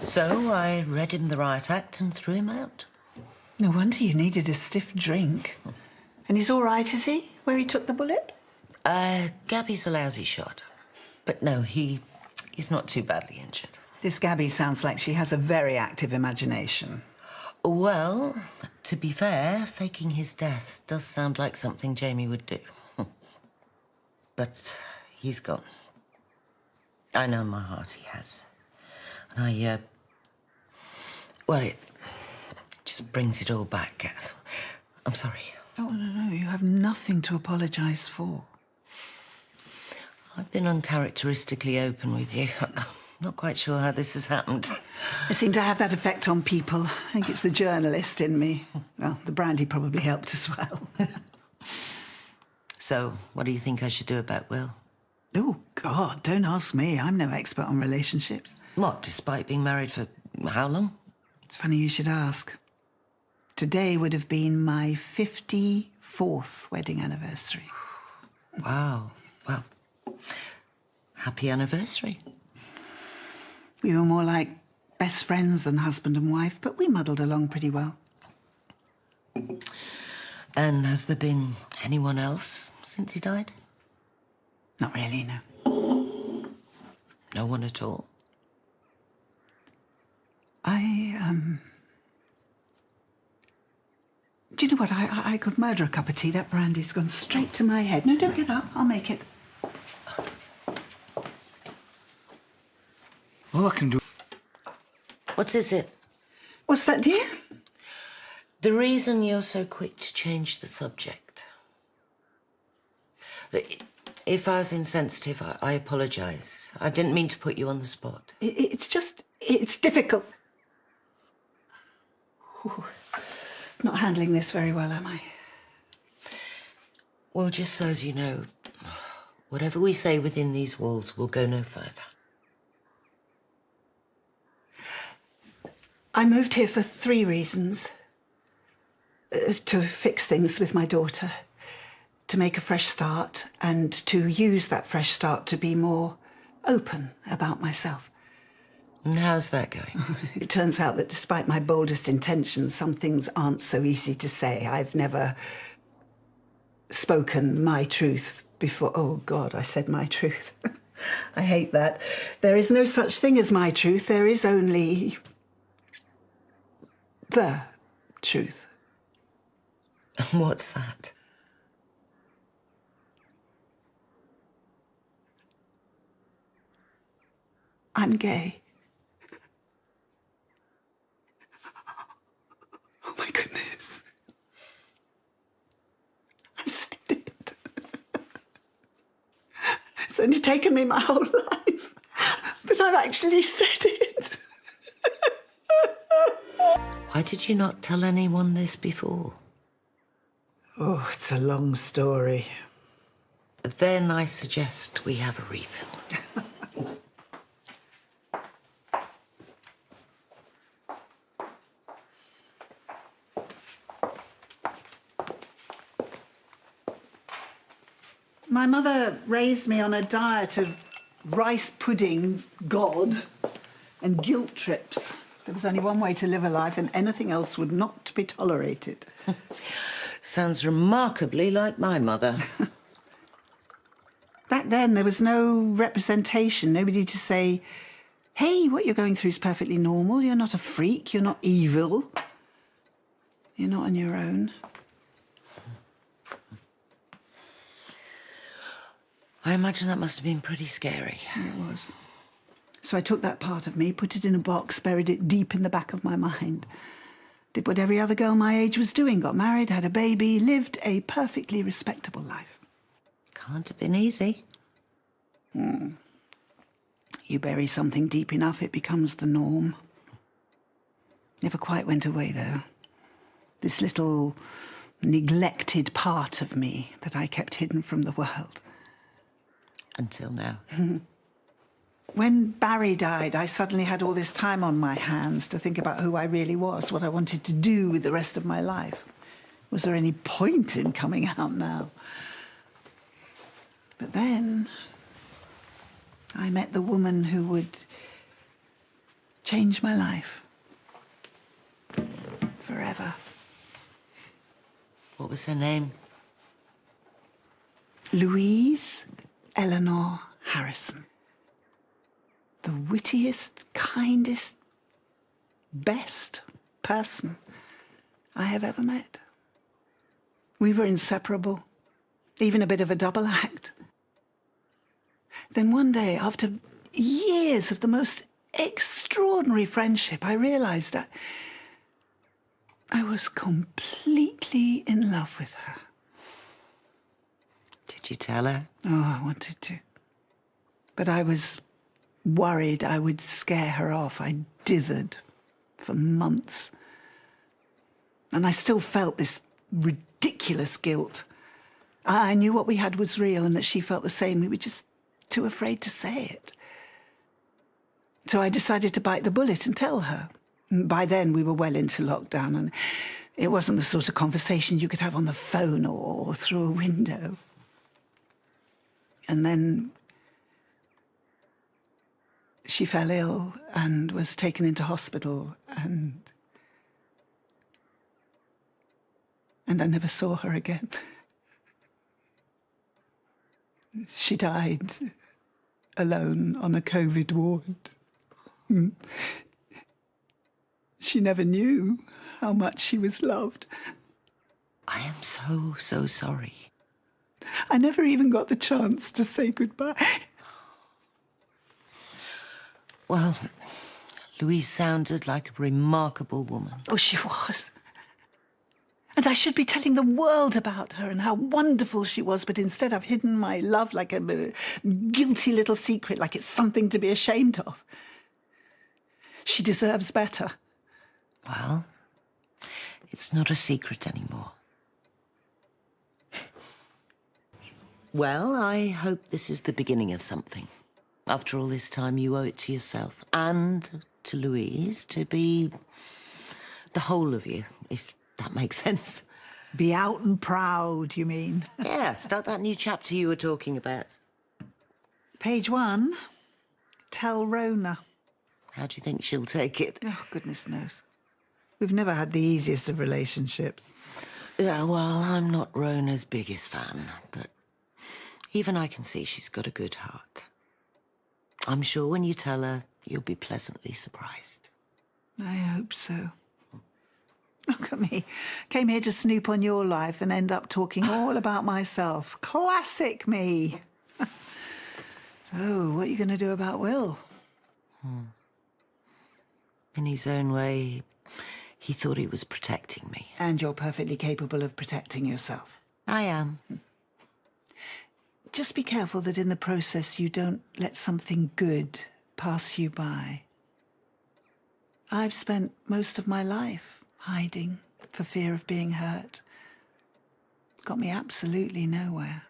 So I read him the riot act and threw him out. No wonder you needed a stiff drink. And he's all right, is he, where he took the bullet? Gabby's a lousy shot. But no, he's not too badly injured. This Gabby sounds like she has a very active imagination. Well, to be fair, faking his death does sound like something Jamie would do. But he's gone. I know in my heart he has. And well, it just brings it all back, Kath. I'm sorry. Oh, no, you have nothing to apologise for. I've been uncharacteristically open with you. I'm not quite sure how this has happened. I seem to have that effect on people. I think it's the journalist in me. Well, the brandy probably helped as well. So, what do you think I should do about Will? Oh, God, don't ask me. I'm no expert on relationships. What, despite being married for how long? It's funny you should ask. Today would have been my 54th wedding anniversary. Wow. Well, happy anniversary. We were more like best friends than husband and wife, but we muddled along pretty well. And has there been anyone else since he died? Not really, no. No one at all? Do you know what? I could murder a cup of tea. That brandy's gone straight to my head. No, don't get up. I'll make it. All I can do... What is it? What's that, dear? The reason you're so quick to change the subject. If I was insensitive, I apologise. I didn't mean to put you on the spot. It's difficult. Ooh, not handling this very well, am I? Well, just so as you know, whatever we say within these walls will go no further. I moved here for 3 reasons. To fix things with my daughter, to make a fresh start, and to use that fresh start to be more open about myself. And how's that going? It turns out that despite my boldest intentions, some things aren't so easy to say. I've never spoken my truth before. Oh, God, I said my truth. I hate that. There is no such thing as my truth. There is only the truth. And what's that? I'm gay. Oh, my goodness. I've said it. It's only taken me my whole life, but I've actually said it. Why did you not tell anyone this before? Oh, it's a long story. Then I suggest we have a refill. My mother raised me on a diet of rice pudding, God, and guilt trips. There was only one way to live a life, and anything else would not be tolerated. Sounds remarkably like my mother. Back then, there was no representation, nobody to say, hey, what you're going through is perfectly normal. You're not a freak. You're not evil. You're not on your own. I imagine that must have been pretty scary. It was. So I took that part of me, put it in a box, buried it deep in the back of my mind. Did what every other girl my age was doing, got married, had a baby, lived a perfectly respectable life. Can't have been easy. You bury something deep enough, it becomes the norm. Never quite went away, though. This little neglected part of me that I kept hidden from the world. Until now. When Barry died, I suddenly had all this time on my hands to think about who I really was, what I wanted to do with the rest of my life. Was there any point in coming out now? But then I met the woman who would changed my life. Forever. What was her name? Louise Eleanor Harrison. The wittiest, kindest, best person I have ever met. We were inseparable, even a bit of a double act. Then one day, after years of the most extraordinary friendship, I realised that I was completely in love with her. Did you tell her? Oh, I wanted to. But I was worried I would scare her off. I dithered for months. And I still felt this ridiculous guilt. I knew what we had was real and that she felt the same. We were just too afraid to say it. So I decided to bite the bullet and tell her. By then, we were well into lockdown, and it wasn't the sort of conversation you could have on the phone or through a window. And then she fell ill and was taken into hospital, and I never saw her again. She died alone on a COVID ward. She never knew how much she was loved. I am so, so sorry. I never even got the chance to say goodbye. Well, Louise sounded like a remarkable woman. Oh, she was. And I should be telling the world about her and how wonderful she was, but instead I've hidden my love like a guilty little secret, like it's something to be ashamed of. She deserves better. Well, it's not a secret anymore. Well, I hope this is the beginning of something. After all this time, you owe it to yourself and to Louise to be the whole of you, if that makes sense. Be out and proud, you mean? Yeah, start that new chapter you were talking about. Page 1, tell Rona. How do you think she'll take it? Oh, goodness knows. We've never had the easiest of relationships. Yeah, well, I'm not Rona's biggest fan, but even I can see she's got a good heart. I'm sure when you tell her, you'll be pleasantly surprised. I hope so. Look at me. Came here to snoop on your life and end up talking all about myself. Classic me. So, what are you going to do about Will? In his own way, he thought he was protecting me. And you're perfectly capable of protecting yourself. I am. Just be careful that in the process you don't let something good pass you by. I've spent most of my life hiding for fear of being hurt. Got me absolutely nowhere.